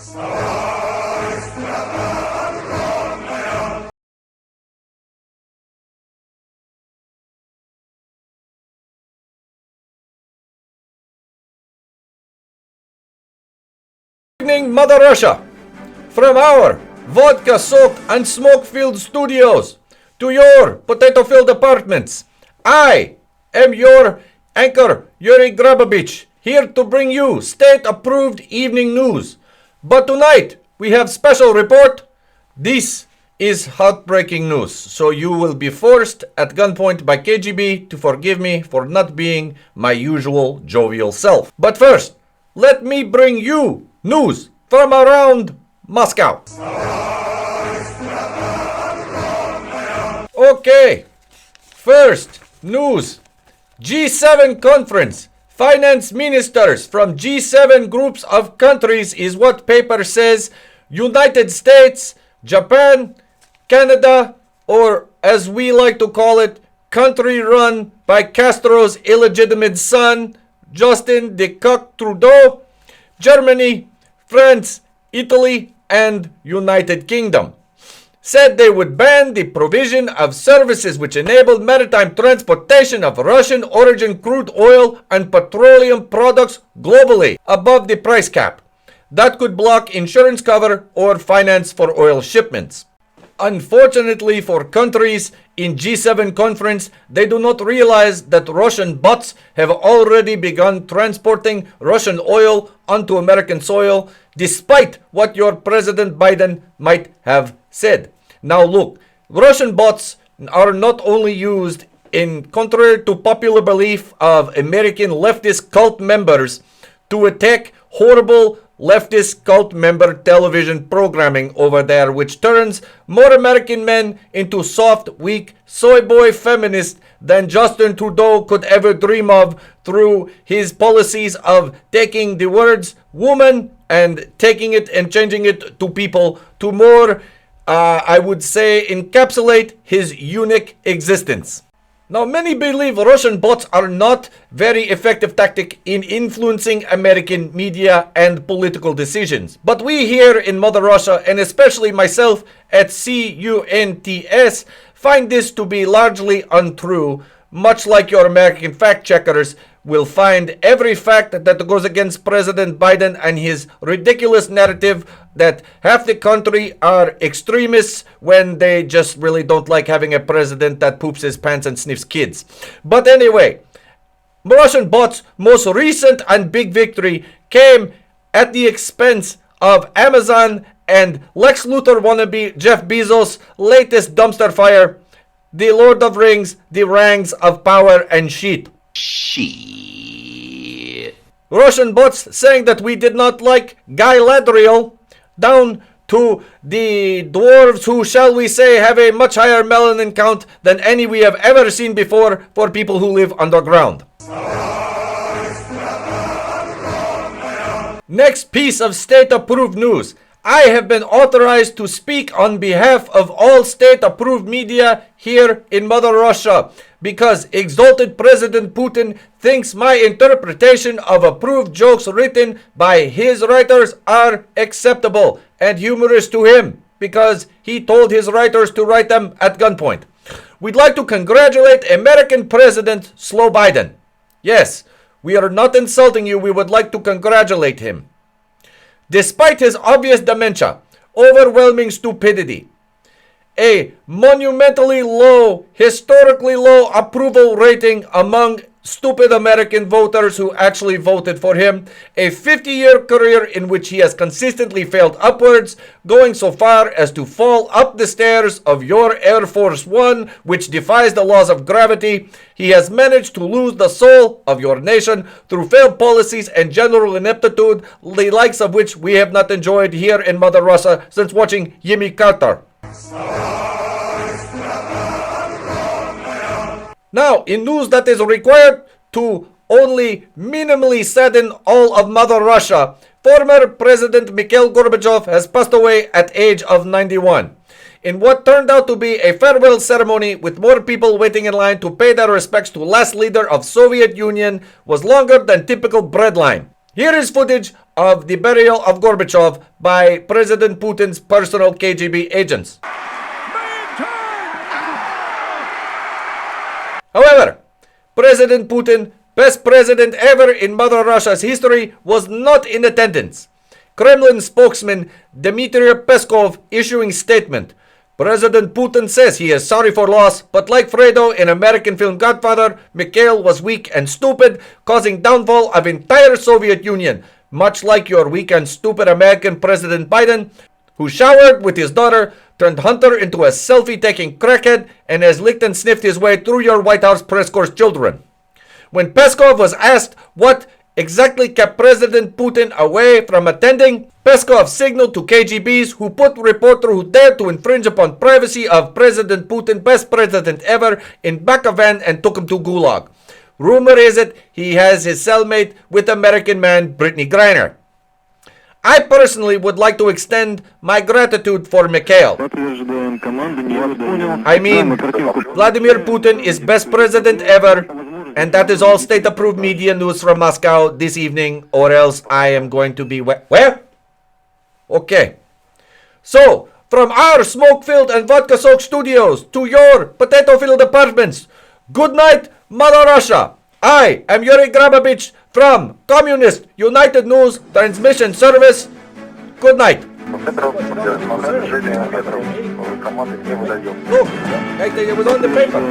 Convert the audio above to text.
Evening, Mother Russia, from our vodka-soaked and smoke-filled studios to your potato-filled apartments. I am your anchor, Yuri Grabbabich, here to bring you state-approved evening news. But tonight, we have special report. This is heartbreaking news, so you will be forced at gunpoint by KGB to forgive me for not being my usual jovial self. But first, let me bring you news from around Moscow. Okay, first news. G7 conference. Finance ministers from G7 groups of countries is what paper says. United States, Japan, Canada, or as we like to call it, country run by Castro's illegitimate son, Justin de Coq Trudeau, Germany, France, Italy, and United Kingdom said they would ban the provision of services which enabled maritime transportation of Russian origin crude oil and petroleum products globally above the price cap. That could block insurance cover or finance for oil shipments. Unfortunately for countries in G7 conference, they do not realize that Russian bots have already begun transporting Russian oil onto American soil, despite what your President Biden might have said. Now look, Russian bots are not only used in contrary to popular belief of American leftist cult members to attack horrible leftist cult member television programming over there, which turns more American men into soft, weak, soy boy feminists than Justin Trudeau could ever dream of through his policies of taking the words woman and taking it and changing it to people to more, I would say, encapsulate his unique existence. Now, many believe Russian bots are not very effective tactic in influencing American media and political decisions. But we here in Mother Russia, and especially myself at CUNTS, find this to be largely untrue, much like your American fact checkers will find every fact that goes against President Biden and his ridiculous narrative that half the country are extremists when they just really don't like having a president that poops his pants and sniffs kids. But anyway, Russian bots' most recent and big victory came at the expense of Amazon and Lex Luthor wannabe Jeff Bezos' latest dumpster fire, the Lord of Rings, the Rangs of Power and Shit. Russian bots saying that we did not like Galadriel, down to the dwarves who, shall we say, have a much higher melanin count than any we have ever seen before for people who live underground. Next piece of state-approved news. I have been authorized to speak on behalf of all state-approved media here in Mother Russia because exalted President Putin thinks my interpretation of approved jokes written by his writers are acceptable and humorous to him because he told his writers to write them at gunpoint. We'd like to congratulate American President Slow Biden. Yes, we are not insulting you. We would like to congratulate him. Despite his obvious dementia, overwhelming stupidity, a monumentally low, historically low approval rating among stupid American voters who actually voted for him, a 50-year career in which he has consistently failed upwards, going so far as to fall up the stairs of your Air Force One, which defies the laws of gravity. He has managed to lose the soul of your nation through failed policies and general ineptitude, the likes of which we have not enjoyed here in Mother Russia since watching Jimmy Carter. Now, in news that is required to only minimally sadden all of Mother Russia, former President Mikhail Gorbachev has passed away at age of 91. In what turned out to be a farewell ceremony with more people waiting in line to pay their respects to last leader of Soviet Union was longer than typical breadline. Here is footage of the burial of Gorbachev by President Putin's personal KGB agents. However, President Putin, best president ever in Mother Russia's history, was not in attendance. Kremlin spokesman Dmitry Peskov issuing statement. President Putin says he is sorry for loss, but like Fredo in American film Godfather, Mikhail was weak and stupid, causing downfall of entire Soviet Union, much like your weak and stupid American President Biden, who showered with his daughter, turned Hunter into a selfie-taking crackhead, and has licked and sniffed his way through your White House press corps children. When Peskov was asked what exactly kept President Putin away from attending, Peskov signaled to KGBs who put reporter who dared to infringe upon privacy of President Putin, best president ever, in back of van and took him to Gulag. Rumor is it he has his cellmate with American man Brittany Griner. I personally would like to extend my gratitude for Mikhail. I mean, Vladimir Putin is best president ever, and that is all state-approved media news from Moscow this evening, or else I am going to be where? Okay. So, from our smoke-filled and vodka-soaked studios to your potato-filled apartments, good night, Mother Russia. I am Yuri Grabbabich from Communist United News Transmission Service. Good night. Look, it was on the paper.